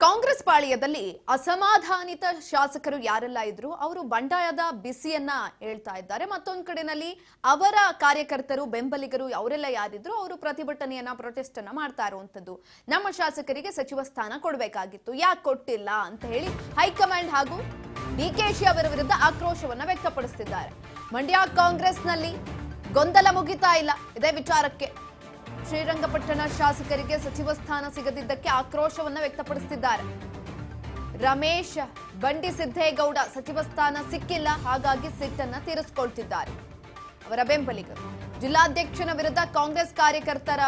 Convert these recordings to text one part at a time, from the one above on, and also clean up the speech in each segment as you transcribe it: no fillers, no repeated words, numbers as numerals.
ಕಾಂಗ್ರೆಸ್ ಪಾಳ್ಯದಲ್ಲಿ ಅಸಮಾಧಾನಿತ ಶಾಸಕರು ಯಾರೆಲ್ಲ ಇದ್ರು ಅವರು ಬಂಡಾಯದ ಬಿಸಿಯನ್ನ ಹೇಳ್ತಾ ಇದ್ದಾರೆ. ಮತ್ತೊಂದು ಕಡೆನಲ್ಲಿ ಅವರ ಕಾರ್ಯಕರ್ತರು ಬೆಂಬಲಿಗರು ಅವರೆಲ್ಲ ಯಾರಿದ್ರು ಅವರು ಪ್ರತಿಭಟನೆಯನ್ನ ಪ್ರೊಟೆಸ್ಟ್ ಅನ್ನ ಮಾಡ್ತಾ ಇರುವಂತದ್ದು. ನಮ್ಮ ಶಾಸಕರಿಗೆ ಸಚಿವ ಸ್ಥಾನ ಕೊಡಬೇಕಾಗಿತ್ತು, ಯಾಕೆ ಕೊಟ್ಟಿಲ್ಲ ಅಂತ ಹೇಳಿ ಹೈಕಮಾಂಡ್ ಹಾಗೂ ಡಿಕೆಶಿ ಅವರ ವಿರುದ್ಧ ಆಕ್ರೋಶವನ್ನ ವ್ಯಕ್ತಪಡಿಸುತ್ತಿದ್ದಾರೆ. ಮಂಡ್ಯ ಕಾಂಗ್ರೆಸ್ನಲ್ಲಿ ಗೊಂದಲ ಮುಗಿತಾ ಇಲ್ಲ. ಇದೇ ವಿಚಾರಕ್ಕೆ ಶ್ರೀರಂಗಪಟ್ಟಣ ಶಾಸಕರಿಗೆ ಸಚಿವ ಸ್ಥಾನ ಸಿಗದಿದ್ದಕ್ಕೆ ಆಕ್ರೋಶವನ್ನ ವ್ಯಕ್ತಪಡಿಸುತ್ತಿದ್ದಾರೆ. ರಮೇಶ್ ಬಂಡಿಸಿದ್ದೇಗೌಡ ಸಚಿವ ಸ್ಥಾನ ಸಿಕ್ಕಿಲ್ಲ, ಹಾಗಾಗಿ ಸಿಟ್ಟನ್ನ ತೀರಿಸಿಕೊಳ್ತಿದ್ದಾರೆ ಅವರ ಬೆಂಬಲಿಗರು. ಜಿಲ್ಲಾಧ್ಯಕ್ಷನ ವಿರುದ್ಧ ಕಾಂಗ್ರೆಸ್ ಕಾರ್ಯಕರ್ತರ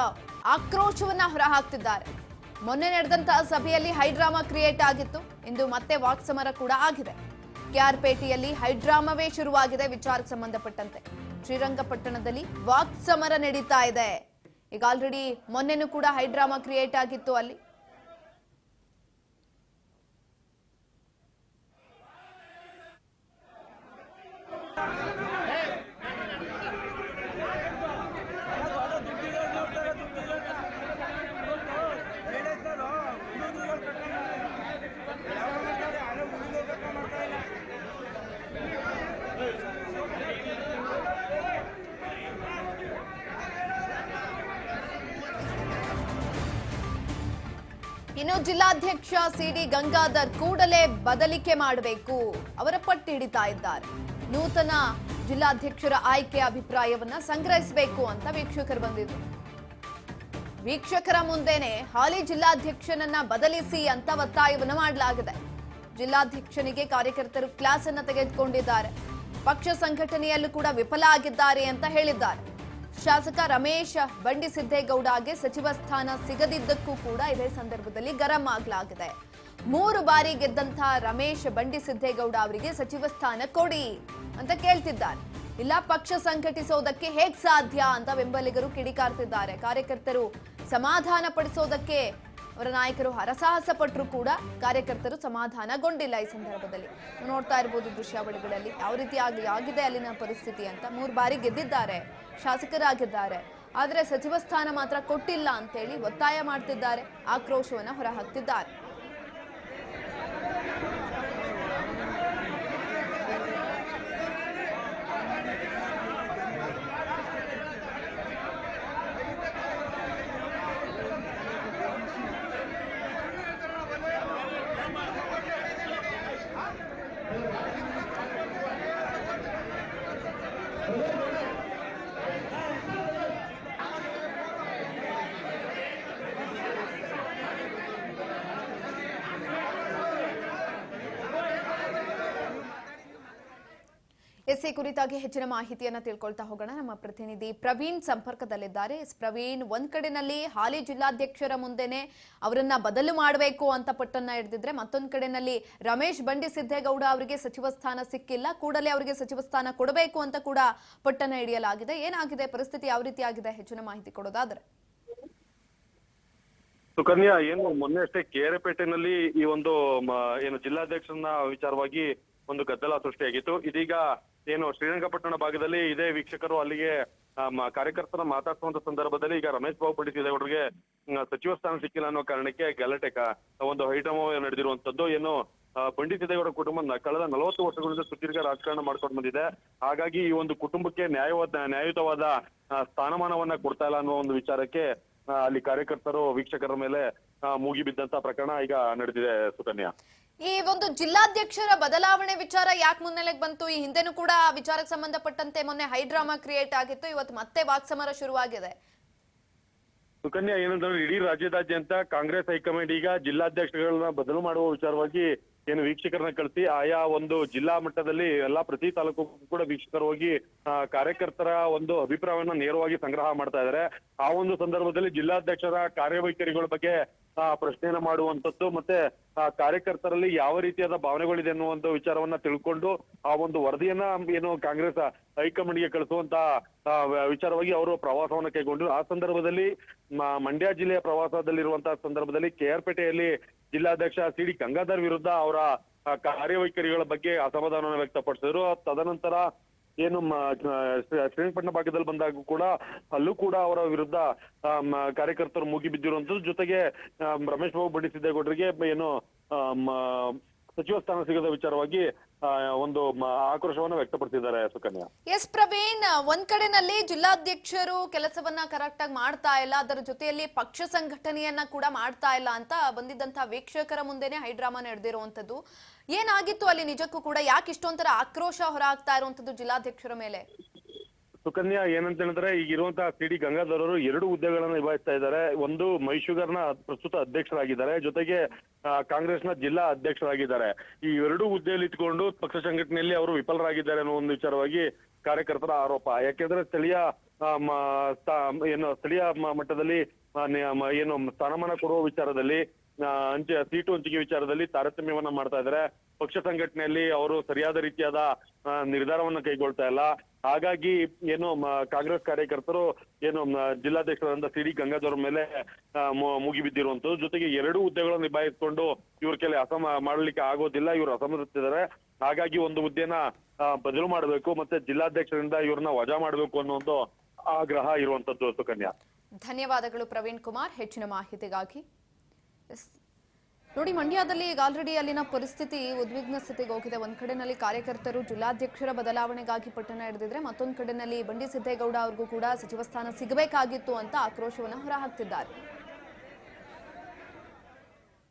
ಆಕ್ರೋಶವನ್ನ ಹೊರಹಾಕ್ತಿದ್ದಾರೆ. ಮೊನ್ನೆ ನಡೆದಂತಹ ಸಭೆಯಲ್ಲಿ ಹೈಡ್ರಾಮಾ ಕ್ರಿಯೇಟ್ ಆಗಿತ್ತು, ಇಂದು ಮತ್ತೆ ವಾಕ್ಸಮರ ಕೂಡ ಆಗಿದೆ. ಕೆಆರ್ಪೇಟೆಯಲ್ಲಿ ಹೈಡ್ರಾಮಾವೇ ಶುರುವಾಗಿದೆ. ವಿಚಾರಕ್ಕೆ ಸಂಬಂಧಪಟ್ಟಂತೆ ಶ್ರೀರಂಗಪಟ್ಟಣದಲ್ಲಿ ವಾಕ್ಸಮರ ನಡೀತಾ ಇದೆ. ಈಗ ಆಲ್ರೆಡಿ ಮೊನ್ನೆನೂ ಕೂಡ ಹೈಡ್ರಾಮಾ ಕ್ರಿಯೇಟ್ ಆಗಿತ್ತು ಅಲ್ಲಿ. ಇನ್ನು ಜಿಲ್ಲಾಧ್ಯಕ್ಷ ಸಿಡಿ ಗಂಗಾಧರ್ ಕೂಡಲೇ ಬದಲಿಕೆ ಮಾಡಬೇಕು, ಅವರ ಪಟ್ಟಿ ಹಿಡಿತಾ ಇದ್ದಾರೆ. ನೂತನ ಜಿಲ್ಲಾಧ್ಯಕ್ಷರ ಆಯ್ಕೆ ಅಭಿಪ್ರಾಯವನ್ನ ಸಂಗ್ರಹಿಸಬೇಕು ಅಂತ ವೀಕ್ಷಕರು ಬಂದಿದ್ರು. ವೀಕ್ಷಕರ ಮುಂದೆನೆ ಹಾಲಿ ಜಿಲ್ಲಾಧ್ಯಕ್ಷನನ್ನ ಬದಲಿಸಿ ಅಂತ ಒತ್ತಾಯವನ್ನು ಮಾಡಲಾಗಿದೆ. ಜಿಲ್ಲಾಧ್ಯಕ್ಷನಿಗೆ ಕಾರ್ಯಕರ್ತರು ಕ್ಲಾಸ್ ಅನ್ನ ತೆಗೆದುಕೊಂಡಿದ್ದಾರೆ. ಪಕ್ಷ ಸಂಘಟನೆಯಲ್ಲೂ ಕೂಡ ವಿಫಲ ಆಗಿದ್ದಾರೆ ಅಂತ ಹೇಳಿದ್ದಾರೆ. ಶಾಸಕ ರಮೇಶ್ ಬಂಡಿಸಿದ್ದೇಗೌಡಗೆ ಸಚಿವ ಸ್ಥಾನ ಸಿಗದಿದ್ದಕ್ಕೂ ಕೂಡ ಇದೇ ಸಂದರ್ಭದಲ್ಲಿ ಗರಂ ಆಗಲಾಗಿದೆ. 3 ಬಾರಿ ಗೆದ್ದಂತಹ ರಮೇಶ್ ಬಂಡಿಸಿದ್ದೇಗೌಡ ಅವರಿಗೆ ಸಚಿವ ಸ್ಥಾನ ಕೊಡಿ ಅಂತ ಕೇಳ್ತಿದ್ದಾರೆ. ಇಲ್ಲ ಪಕ್ಷ ಸಂಘಟಿಸೋದಕ್ಕೆ ಹೇಗ್ ಸಾಧ್ಯ ಅಂತ ಬೆಂಬಲಿಗರು ಕಿಡಿಕಾರ್ತಿದ್ದಾರೆ. ಕಾರ್ಯಕರ್ತರು ಸಮಾಧಾನ ಪಡಿಸೋದಕ್ಕೆ ಅವರ ನಾಯಕರು ಹರಸಾಹಸ ಪಟ್ಟರು ಕೂಡ ಕಾರ್ಯಕರ್ತರು ಸಮಾಧಾನಗೊಂಡಿಲ್ಲ. ಈ ಸಂದರ್ಭದಲ್ಲಿ ನೋಡ್ತಾ ಇರಬಹುದು ದೃಶ್ಯಾವಳಿಗಳಲ್ಲಿ ಯಾವ ರೀತಿ ಆಗಿದೆ ಅಲ್ಲಿನ ಪರಿಸ್ಥಿತಿ ಅಂತ. 3 ಬಾರಿ ಗೆದ್ದಿದ್ದಾರೆ, ಶಾಸಕರಾಗಿದ್ದಾರೆ, ಆದರೆ ಸಚಿವ ಸ್ಥಾನ ಮಾತ್ರ ಕೊಟ್ಟಿಲ್ಲ ಅಂತೇಳಿ ಒತ್ತಾಯ ಮಾಡ್ತಿದ್ದಾರೆ, ಆಕ್ರೋಶವನ್ನ ಹೊರಹಾಕ್ತಿದ್ದಾರೆ. ಈ ಕುರಿತಾಗಿ ಹೆಚ್ಚಿನ ಮಾಹಿತಿಯನ್ನ ತಿಳ್ಕೊಳ್ತಾ ಹೋಗೋಣ. ನಮ್ಮ ಪ್ರತಿನಿಧಿ ಪ್ರವೀಣ್ ಸಂಪರ್ಕದಲ್ಲಿದ್ದಾರೆ. ಪ್ರವೀಣ್, ಒಂದ್ ಕಡೆನಲ್ಲಿ ಹಾಲಿ ಜಿಲ್ಲಾಧ್ಯಕ್ಷರ ಮುಂದೆನೆ ಅವರನ್ನ ಬದಲು ಮಾಡಬೇಕು ಅಂತ ಪಟ್ಟನ್ನ ಹಿಡಿದಿದ್ರೆ, ಮತ್ತೊಂದ್ ಕಡೆನಲ್ಲಿ ರಮೇಶ್ ಬಂಡಿಸಿದ್ದೇಗೌಡ ಅವರಿಗೆ ಸಚಿವ ಸ್ಥಾನ ಸಿಕ್ಕಿಲ್ಲ, ಕೂಡಲೇ ಅವರಿಗೆ ಸಚಿವ ಸ್ಥಾನ ಕೊಡಬೇಕು ಅಂತ ಕೂಡ ಪಟ್ಟನ್ನ ಹಿಡಿಯಲಾಗಿದೆ. ಏನಾಗಿದೆ ಪರಿಸ್ಥಿತಿ, ಯಾವ ರೀತಿ ಆಗಿದೆ, ಹೆಚ್ಚಿನ ಮಾಹಿತಿ ಕೊಡೋದಾದ್ರೆ? ಸುಕನ್ಯಾ, ಏನು ಮೊನ್ನೆ ಅಷ್ಟೇ ಕೆಆರ್ಪೇಟೆನಲ್ಲಿ ಈ ಒಂದು ಜಿಲ್ಲಾಧ್ಯಕ್ಷರನ್ನ ವಿಚಾರವಾಗಿ ಒಂದು ಗದ್ದಲ ಸೃಷ್ಟಿಯಾಗಿತ್ತು. ಇದೀಗ ಏನು ಶ್ರೀರಂಗಪಟ್ಟಣ ಭಾಗದಲ್ಲಿ ಇದೇ ವೀಕ್ಷಕರು ಅಲ್ಲಿಗೆ ಕಾರ್ಯಕರ್ತರ ಮಾತಾಡ್ಸುವಂತ ಸಂದರ್ಭದಲ್ಲಿ ಈಗ ರಮೇಶ್ ಬಾಬು ಬಂಡಿಸಿದ್ದೇಗೌಡರಿಗೆ ಸಚಿವ ಸ್ಥಾನ ಸಿಕ್ಕಿಲ್ಲ ಅನ್ನೋ ಕಾರಣಕ್ಕೆ ಗಲಾಟೆ ಒಂದು ಹೈಡ್ರಾಮಾ ನಡೆದಿರುವಂತದ್ದು. ಏನು ಬಂಡಿಸಿದ್ದೇಗೌಡ ಕುಟುಂಬ ಕಳೆದ 40 ವರ್ಷಗಳಿಂದ ಸುದೀರ್ಘ ರಾಜಕಾರಣ ಮಾಡ್ಕೊಂಡು ಬಂದಿದೆ. ಹಾಗಾಗಿ ಈ ಒಂದು ಕುಟುಂಬಕ್ಕೆ ನ್ಯಾಯಯುತವಾದ ಸ್ಥಾನಮಾನವನ್ನ ಕೊಡ್ತಾ ಇಲ್ಲ ಅನ್ನೋ ಒಂದು ವಿಚಾರಕ್ಕೆ ಅಲ್ಲಿ ಕಾರ್ಯಕರ್ತರು ವೀಕ್ಷಕರ ಮೇಲೆ ಮುಗಿಬಿದ್ದಂತ ಪ್ರಕರಣ ಈಗ ನಡೆದಿದೆ. ಸುಕನ್ಯಾ, ಈ ಒಂದು ಜಿಲ್ಲಾಧ್ಯಕ್ಷರ ಬದಲಾವಣೆ ವಿಚಾರ ಯಾಕೆ ಮುನ್ನೆಲೆಗೆ ಬಂತು? ಈ ಹಿಂದೆನೂ ಕೂಡ ವಿಚಾರಕ್ಕೆ ಸಂಬಂಧಪಟ್ಟಂತೆ ಮೊನ್ನೆ ಹೈಡ್ರಾಮಾ ಕ್ರಿಯೇಟ್ ಆಗಿತ್ತು, ಇವತ್ತು ಮತ್ತೆ ವಾಕ್ಸಮರ ಶುರುವಾಗಿದೆ. ಸುಕನ್ಯಾ, ಏನಂತಂದ್ರೆ ಇಡೀ ರಾಜ್ಯದಾದ್ಯಂತ ಕಾಂಗ್ರೆಸ್ ಹೈಕಮಾಂಡ್ ಈಗ ಜಿಲ್ಲಾಧ್ಯಕ್ಷಗಳನ್ನ ಬದಲು ಮಾಡುವ ವಿಚಾರವಾಗಿ ಏನು ವೀಕ್ಷಕರನ್ನ ಕಳಿಸಿ ಆಯಾ ಒಂದು ಜಿಲ್ಲಾ ಮಟ್ಟದಲ್ಲಿ ಎಲ್ಲಾ ಪ್ರತಿ ತಾಲೂಕು ಕೂಡ ವೀಕ್ಷಕರು ಹೋಗಿ ಕಾರ್ಯಕರ್ತರ ಒಂದು ಅಭಿಪ್ರಾಯವನ್ನ ನೇರವಾಗಿ ಸಂಗ್ರಹ ಮಾಡ್ತಾ ಇದ್ದಾರೆ. ಆ ಒಂದು ಸಂದರ್ಭದಲ್ಲಿ ಜಿಲ್ಲಾಧ್ಯಕ್ಷರ ಕಾರ್ಯವೈಖರಿಗಳ ಬಗ್ಗೆ ಪ್ರಶ್ನೆಯನ್ನ ಮಾಡುವಂತದ್ದು, ಮತ್ತೆ ಕಾರ್ಯಕರ್ತರಲ್ಲಿ ಯಾವ ರೀತಿಯಾದ ಭಾವನೆಗಳಿದೆ ಅನ್ನುವಂತ ವಿಚಾರವನ್ನ ತಿಳ್ಕೊಂಡು ಆ ಒಂದು ವರದಿಯನ್ನ ಏನು ಕಾಂಗ್ರೆಸ್ ಹೈಕಮಾಂಡ್ಗೆ ಕಳಿಸುವಂತ ವಿಚಾರವಾಗಿ ಅವರು ಪ್ರವಾಸವನ್ನ ಕೈಗೊಂಡ್ರು. ಆ ಸಂದರ್ಭದಲ್ಲಿ ಮಂಡ್ಯ ಜಿಲ್ಲೆಯ ಪ್ರವಾಸದಲ್ಲಿರುವಂತಹ ಸಂದರ್ಭದಲ್ಲಿ ಕೆಆರ್ಪೇಟೆಯಲ್ಲಿ ಜಿಲ್ಲಾಧ್ಯಕ್ಷ ಸಿಡಿ ಗಂಗಾಧರ್ ವಿರುದ್ಧ ಅವರ ಕಾರ್ಯವೈಖರಿಗಳ ಬಗ್ಗೆ ಅಸಮಾಧಾನ ವ್ಯಕ್ತಪಡಿಸಿದ್ರು. ತದನಂತರ ಏನು ಶ್ರೀರಂಗಪಟ್ಟಣ ಭಾಗದಲ್ಲಿ ಬಂದಾಗ ಕೂಡ ಅಲ್ಲೂ ಕೂಡ ಅವರ ವಿರುದ್ಧ ಕಾರ್ಯಕರ್ತರು ಮುಗಿ ಬಿದ್ದಿರುವಂತದ್ದು. ಜೊತೆಗೆ ರಮೇಶ್ ಬಾಬು ಬಡಿಸಿದ್ದೇಗೌಡರಿಗೆ ಏನು ಸಚಿವ ಸ್ಥಾನ ಸಿಗದ ವಿಚಾರವಾಗಿ ಒಂದು ಆಕ್ರೋಶವನ್ನ ವ್ಯಕ್ತಪಡಿಸಿದ್ದಾರೆ ಸುಕನ್ಯಾ. ಎಸ್ ಪ್ರವೀಣ್, ಒಂದ್ ಕಡೆನಲ್ಲಿ ಜಿಲ್ಲಾಧ್ಯಕ್ಷರು ಕೆಲಸವನ್ನ ಕರೆಕ್ಟ್ ಆಗಿ ಮಾಡ್ತಾ ಇಲ್ಲ, ಅದರ ಜೊತೆಯಲ್ಲಿ ಪಕ್ಷ ಸಂಘಟನೆಯನ್ನ ಕೂಡ ಮಾಡ್ತಾ ಇಲ್ಲ ಅಂತ ಬಂದಿದ್ದಂತಹ ವೀಕ್ಷಕರ ಮುಂದೆನೆ ಹೈಡ್ರಾಮಾ ನಡೆದಿರುವಂತದ್ದು. ಏನಾಗಿತ್ತು ಅಲ್ಲಿ ನಿಜಕ್ಕೂ ಕೂಡ? ಯಾಕೆ ಇಷ್ಟೊಂಥರ ಆಕ್ರೋಶ ಹೊರ ಆಗ್ತಾ ಇರುವಂತದ್ದು ಜಿಲ್ಲಾಧ್ಯಕ್ಷರ ಮೇಲೆ? ಸುಕನ್ಯಾ, ಏನಂತ ಹೇಳಿದ್ರೆ ಈಗಿರುವಂತಹ ಸಿ.ಡಿ. ಗಂಗಾಧರ್ ಅವರು 2 ಹುದ್ದೆಗಳನ್ನ ನಿಭಾಯಿಸ್ತಾ ಇದ್ದಾರೆ. ಒಂದು ಮೈಶುಗರ್ನ ಪ್ರಸ್ತುತ ಅಧ್ಯಕ್ಷರಾಗಿದ್ದಾರೆ, ಜೊತೆಗೆ ಕಾಂಗ್ರೆಸ್ನ ಜಿಲ್ಲಾ ಅಧ್ಯಕ್ಷರಾಗಿದ್ದಾರೆ. ಈ 2 ಹುದ್ದೆಯಲ್ಲಿ ಇಟ್ಕೊಂಡು ಪಕ್ಷ ಸಂಘಟನೆಯಲ್ಲಿ ಅವರು ವಿಫಲರಾಗಿದ್ದಾರೆ ಅನ್ನೋ ಒಂದು ವಿಚಾರವಾಗಿ ಕಾರ್ಯಕರ್ತರ ಆರೋಪ. ಯಾಕೆಂದ್ರೆ ಸ್ಥಳೀಯ ಮಟ್ಟದಲ್ಲಿ ಏನು ಸ್ಥಾನಮಾನ ಕೊಡುವ ವಿಚಾರದಲ್ಲಿ ಸೀಟು ಹಂಚಿಕೆ ವಿಚಾರದಲ್ಲಿ ತಾರತಮ್ಯವನ್ನ ಮಾಡ್ತಾ ಇದ್ದಾರೆ. ಪಕ್ಷ ಸಂಘಟನೆಯಲ್ಲಿ ಅವರು ಸರಿಯಾದ ರೀತಿಯಾದ ನಿರ್ಧಾರವನ್ನ ಕೈಗೊಳ್ತಾ ಇಲ್ಲ. ಹಾಗಾಗಿ ಏನು ಕಾಂಗ್ರೆಸ್ ಕಾರ್ಯಕರ್ತರು ಏನು ಜಿಲ್ಲಾಧ್ಯಕ್ಷರಾದಂತ ಸಿ.ಡಿ. ಗಂಗಾಧರ್ ಮೇಲೆ ಮುಗಿಬಿದ್ದಿರುವಂತದ್ದು. ಜೊತೆಗೆ 2 ಹುದ್ದೆಗಳನ್ನು ನಿಭಾಯಿಸಿಕೊಂಡು ಇವ್ರ ಕೆಲ ಮಾಡ್ಲಿಕ್ಕೆ ಆಗೋದಿಲ್ಲ, ಇವರು ಅಸಮರ್ಥರಿದ್ದಾರೆ. ಹಾಗಾಗಿ ಒಂದು ಹುದ್ದೆನ ಬದಲು ಮಾಡಬೇಕು, ಮತ್ತೆ ಜಿಲ್ಲಾಧ್ಯಕ್ಷರಿಂದ ಇವ್ರನ್ನ ವಜಾ ಮಾಡಬೇಕು ಅನ್ನೋ ಒಂದು ಆಗ್ರಹ ಇರುವಂತದ್ದು ಸುಕನ್ಯಾ. ಧನ್ಯವಾದಗಳು ಪ್ರವೀಣ್ ಕುಮಾರ್ ಹೆಚ್ಚಿನ ಮಾಹಿತಿಗಾಗಿ. ನೋಡಿ, ಮಂಡ್ಯದಲ್ಲಿ ಈಗ ಆಲ್ರೆಡಿ ಅಲ್ಲಿನ ಪರಿಸ್ಥಿತಿ ಉದ್ವಿಗ್ನ ಸ್ಥಿತಿಗೆ ಹೋಗಿದೆ. ಒಂದ್ ಕಡೆನಲ್ಲಿ ಕಾರ್ಯಕರ್ತರು ಜಿಲ್ಲಾಧ್ಯಕ್ಷರ ಬದಲಾವಣೆಗಾಗಿ ಪಟ್ಟಣ ಹಿಡಿದಿದ್ರೆ, ಮತ್ತೊಂದು ಕಡೆನಲ್ಲಿ ಬಂಡಿ ಸಿದ್ದೇಗೌಡ ಅವ್ರಿಗೂ ಕೂಡ ಸಚಿವ ಸ್ಥಾನ ಸಿಗಬೇಕಾಗಿತ್ತು ಅಂತ ಆಕ್ರೋಶವನ್ನ ಹೊರಹಾಕ್ತಿದ್ದಾರೆ.